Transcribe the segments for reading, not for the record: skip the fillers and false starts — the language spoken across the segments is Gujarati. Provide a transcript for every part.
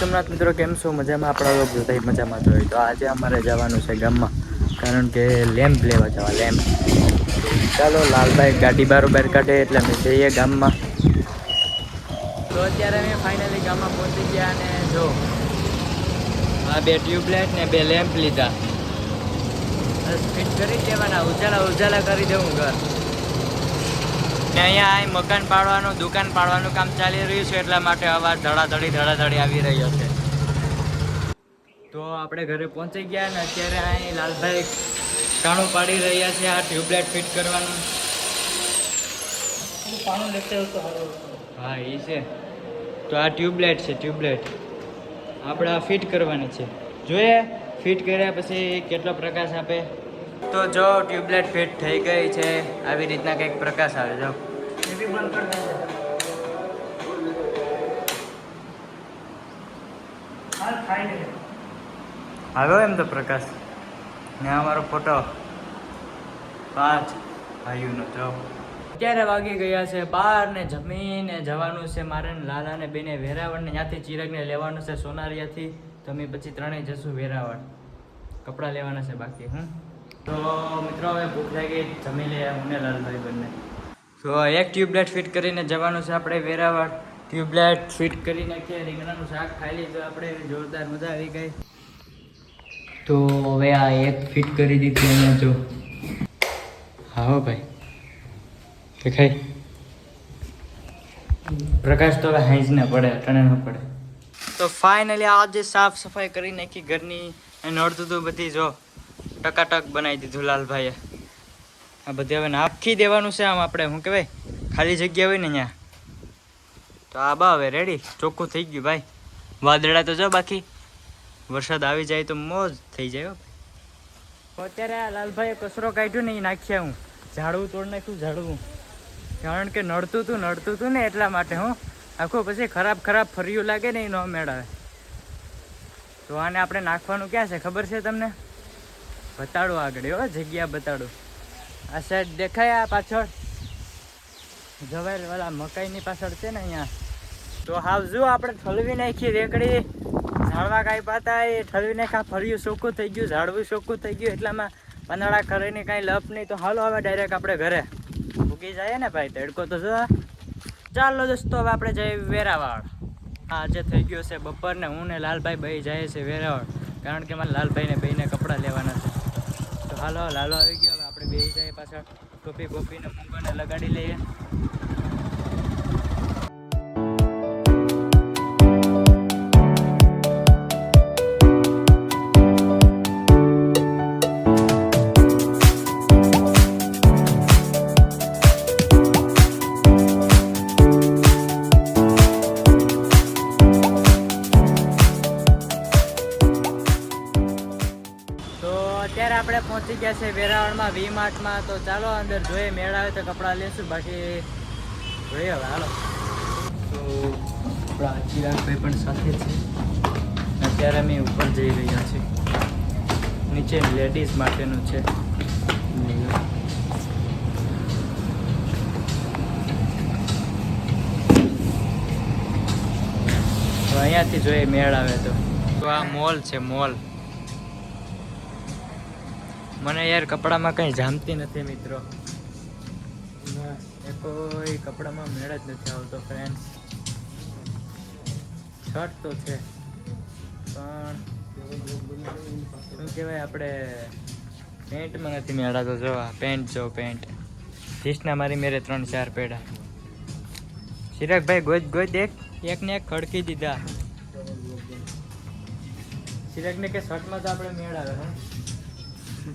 સોમનાથ મિત્રો કેમ છો? મજામાં? આપણા લોકો જોતા મજામાં તો હોય તો આજે અમારે જવાનું છે ગામમાં, કારણ કે લેમ્પ લેવા જવા. લેમ્પ ચાલો લાલભાઈ ગાડી બારોબાર કાઢે એટલે અમે જઈએ ગામમાં. તો અત્યારે અમે ફાઇનલી ગામમાં પહોંચી ગયા અને જો આ બે ટ્યુબલાઇટ ને બે લેમ્પ લીધા, બસ ફિટ કરી દેવાના. ઉજાલા કરી દેવું ઘર. ને અહીંયા મકાન પાડવાનું, દુકાન પાડવાનું કામ ચાલી રહ્યું છે, એટલા માટે અવાજ ધડાધડી આવી રહ્યો છે. તો આપણે ઘરે પહોંચી ગયા ને અત્યારે અહીં લાલભાઈ કાણું પાડી રહ્યા છે. આ ટ્યુબલાઇટ ફિટ કરવાનું. હા એ છે. તો આ ટ્યુબલાઇટ છે. ટ્યુબલાઇટ આપણે આ ફિટ કરવાની છે. જોઈએ ફિટ કર્યા પછી કેટલો પ્રકાશ આપે. તો જો ટ્યુબલાઇટ ફિટ થઈ ગઈ છે. આવી રીતના કંઈક પ્રકાશ આવે. જો આવ્યો એમ તો પ્રકાશ ને અમારો ફોટો 5 ભાઈઓનો. જો અત્યારે વાગી ગયા છે 12 ને જમીને જવાનું છે મારે ને લાલાને બેને વેરાવળ ને ત્યાંથી ચિરાગને લેવાનું છે સોનારિયાથી. તો અમે પછી ત્રણેય જશું વેરાવળ. કપડાં લેવાના છે બાકી. તો મિત્રો હવે ભૂખ લાગી, જમી લે હું ને લાલભાઈ બંને. તો એક ટ્યુબલાઇટ ફિટ કરીને જવાનું છે આપણે વેરાવળ. ટ્યુબલાઇટ ફિટ કરી નાખીએ. રીંગણાનું શાક ખાઈ લીધું આપણે, જોરદાર મજા આવી ગઈ. તો હવે આ એક ફિટ કરી દીધું એને. જો હા ભાઈ દેખાય પ્રકાશ તો હવે હાઈજ ને પડે, ટણે ન પડે. તો ફાઇનલી આજે સાફ સફાઈ કરી નાખી ઘરની. નડતું હતું બધી જો ટકાટક બનાવી દીધું લાલભાઈએ. આ બધી હવે નાખી દેવાનું છે. આમ આપણે શું કહેવાય ખાલી જગ્યા હોય ને અહીંયા. તો આ બા હવે રેડી ચોખ્ખું થઈ ગયું ભાઈ. વાદળા તો જો બાકી વરસાદ આવી જાય તો મોજ થઈ જાય. અત્યારે આ લાલભાઈએ કચરો કાઢ્યો ને એ નાખ્યા. હું ઝાડવું તોડ નાખ્યું. ઝાડવું કારણ કે નડતું હતું ને એટલા માટે. આખું પછી ખરાબ ફર્યું લાગે ને એ ન મેળવે. તો આને આપણે નાખવાનું ક્યાં છે ખબર છે તમને? બતાડું આગળ. જગ્યા બતાડું. આ સાઈડ દેખાય આ પાછળ જવાય વાલા મકાઈની પાછળ છે ને અહીંયા. તો હાવ જો આપણે ઠલવી નાખી રેકડી. ઝાડવા કાંઈ પાતા એ ઠલવી નાખ્યા. ફર્યું ચોખ્ખું થઈ ગયું, ઝાડવું ચોખ્ખું થઈ ગયું. એટલામાં પાંદડા કરીને કાંઈ લપ નહીં. તો હાલો હવે ડાયરેક્ટ આપણે ઘરે ઉગી જાય ને ભાઈ. તડકો તો જો. ચાલો દોસ્તો હવે આપણે જઈએ વેરાવળ. આજે થઈ ગયો છે બપોર ને હું ને લાલભાઈ બે જાય છે વેરાવળ, કારણ કે મારે લાલભાઈને બેને કપડાં લેવાના છે. તો હાલો લાલો આવી ગયો. હવે આપણે બે જઈએ પાછળ. ટોપી બોપીને મૂંગોને લગાડી લઈએ. અત્યારે આપણે પહોંચી ગયા છે વેરાવળમાં વી-માર્ટમાં. તો ચાલો અંદર જોઈએ, મેળ આવે તો કપડાં લેશું, બાકી જોઈએ હવે હાલો. તો આપણા ચિરાગભાઈ પણ સાથે છે. અત્યારે અમે ઉપર જઈ રહ્યા છીએ. નીચે લેડીઝ માટેનું છે. તો અહીંયાથી જોઈએ મેળ આવે તો. આ મોલ છે મોલ. મને યાર કપડામાં કંઈ જામતી નથી મિત્રો. કોઈ કપડામાં મેળ જ નથી આવતો ફ્રેન્ડ્સ. શર્ટ તો છે પણ શું કહેવાય આપણે પેન્ટમાં નથી મેળાતો. જો આ પેન્ટ જો પેન્ટ જીસના મારી મેરે 3-4 પેડા. ચિરાગભાઈ ગોજ એક ને એક ખડકી દીધા. ચિરાગને કે શર્ટમાં તો આપણે મેળ આવે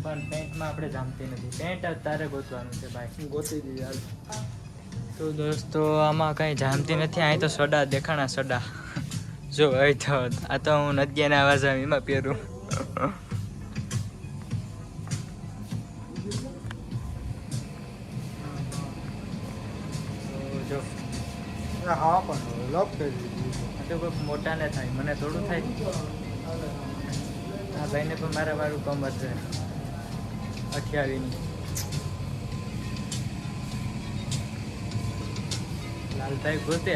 પણ પેન્ટમાં આપણે જામતી નથી. પેન્ટ તારે ગોતવાનું છે ભાઈ. ગોતી દીધી. તો દોસ્તો આમાં કંઈ જામતી નથી. અહીં તો સડા દેખાણા સડા. જો અહીં તો આ તો હું નદીના આવાજ એમાં પહેરું. જો હા પણ લોક કરી દીધું તો કોઈ મોટા ને થાય, મને થોડું થાય. આ ભાઈને પણ મારા વાળું કમર છે 28ની. લાલભાઈ ગોતે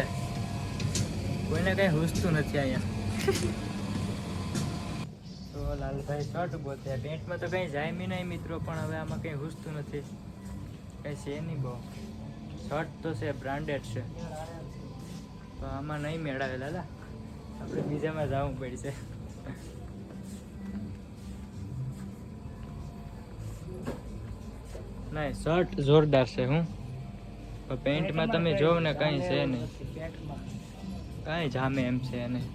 કોઈને કઈ હુસતું નથી અહીંયા. તો લાલભાઈ શર્ટ બોતે પેન્ટમાં તો કંઈ જામી નહીં મિત્રો, પણ હવે આમાં કંઈ હુસતું નથી, કંઈ છે નહીં બહુ. શર્ટ તો છે, બ્રાન્ડેડ છે, તો આમાં નહીં મેળાવે દાદા, આપણે બીજામાં જવું પડશે. નહીં શર્ટ જોરદાર છે, હું પેન્ટમાં તમે જોવો ને કંઈ છે નહીં, કાંઈ જામે એમ છે નહીં.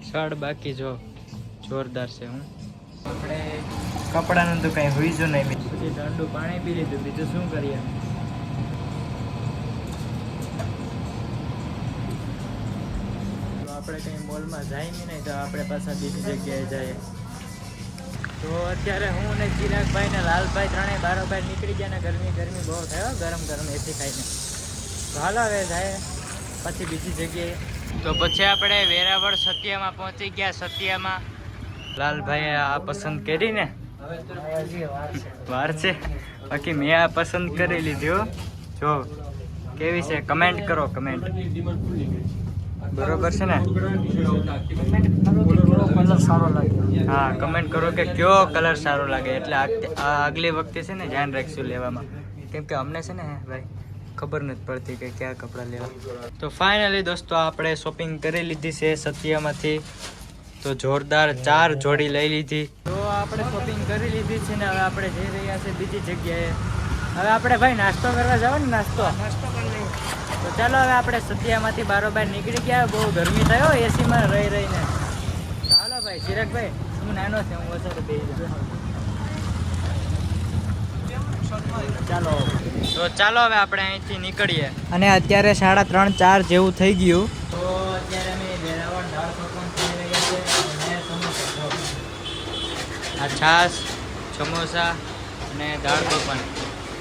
શર્ટ બાકી જો જોરદાર છે. હું આપણે કપડાનું તો કંઈ હોઈશું નહીં. પછી ઠંડુ પાણી પી લીધું, બીજું શું કરીએ. તો આપણે કંઈ મોલમાં જાય નહીં, તો આપણે પાછા બીજી જગ્યાએ જઈએ. તો અત્યારે હું ને ચિરાગભાઈ ને લાલભાઈ ત્રણેય બારોબાર નીકળી ગયા ને ગરમી બહુ થયો, ગરમ એસી ખાઈને. તો હાલો હવે જાય પછી બીજી જગ્યાએ. તો પછી આપણે વેરાવળ સત્યામાં પહોંચી ગયા. સત્યામાં લાલભાઈએ આ પસંદ કરી ને, વાર છે, બાકી મેં આ પસંદ કરી લીધી હો. જો કેવી છે કમેન્ટ કરો, કમેન્ટ બરોબર છે ને? હા કમેન્ટ કરો કે કયો કલર સારો લાગે, એટલે આગલી વખતે છે ને ધ્યાન રાખશું લેવામાં, કેમ કે અમને છે ને ભાઈ ખબર નથી પડતી કે કયા કપડાં લેવા. તો ફાઇનલી દોસ્તો આપણે શોપિંગ કરી લીધી છે સત્યામાંથી, તો જોરદાર 4 જોડી લઈ લીધી. તો આપણે શોપિંગ કરી લીધી છે ને હવે આપણે જઈ રહ્યા છે બીજી જગ્યાએ. હવે આપણે ભાઈ નાસ્તો કરવા જાવ ને, નાસ્તો તો ચાલો હવે આપણે સત્યામાંથી બારોબાર નીકળી ગયા. બહુ ગરમી થયો એસીમાં રહીને. ચાલો ભાઈ ચિરાગભાઈ, હું નાનો છે, હું વધારે બેસી ચાલો. તો ચાલો હવે આપણે અહીંથી નીકળીએ. અને અત્યારે 3:30-4 જેવું થઈ ગયું. તો અત્યારે અમે વેરાવળ દાળ પકવાન ખાઈ રહ્યા છે અને સમોસા. આ છાશ, સમોસા અને દાળ પકવાન.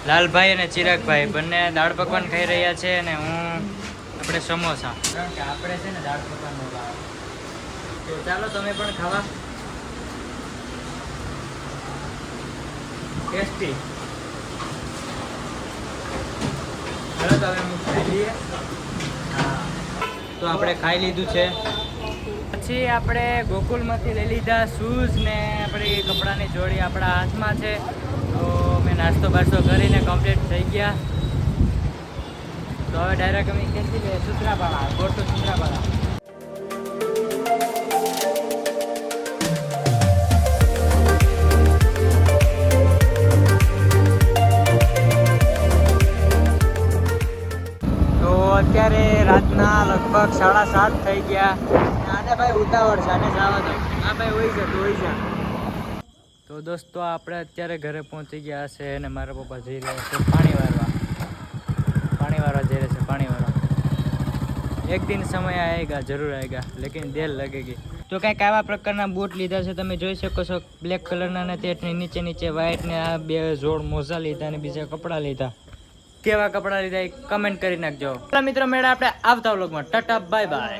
લાલભાઈ અને ચિરાગભાઈ બંને દાળ પકવાન ખાઈ રહ્યા છે અને હું આપણે સમોસા, કારણ કે આપણે છે ને દાળ પકવાન નો ભાવ. તો ચાલો તમે પણ ખાવા. ટેસ્ટી. ચાલો તો હવે હું ખાઈ લઈએ. હા તો આપણે ખાઈ લીધું છે. પછી આપણે ગોકુલમાંથી લઈ લીધા શૂઝ ને આપણી કપડાની જોડી આપણા હાથમાં છે. તો મેં નાસ્તો બાસ્તો કરીને કમ્પ્લીટ થઈ ગયા. તો હવે ડાયરેક્ટ અમે ખેંચી લઈએ સૂત્રાપાડા, ગોટુ સૂત્રાપાડા. તો અત્યારે રાતના લગભગ 7:30 થઈ ગયા. આને ભાઈ ઉતાવળ છે, આને જવા દો. હા ભાઈ હોઈ જા. તો દોસ્તો આપણે અત્યારે ઘરે પહોંચી ગયા છે અને મારા પપ્પા જઈ રહ્યા છે પાણી વારવા જઈ રહ્યા છે. પાણી વારવા એક દિન સમય આएगा, જરૂર આएगा, લેકિન દેર લગેગી. તો કંઈક આવા પ્રકારના બૂટ લીધા છે, તમે જોઈ શકો છો. બ્લેક કલરના ને તેની નીચે વ્હાઈટ ને આ 2 જોડ મોજા લીધા અને બીજા કપડાં લીધા. કેવા કપડાં લીધા એ કમેન્ટ કરી નાખજો. મિત્રો મેળા આપણે આવતા વ્લોગમાં. Tata bye bye.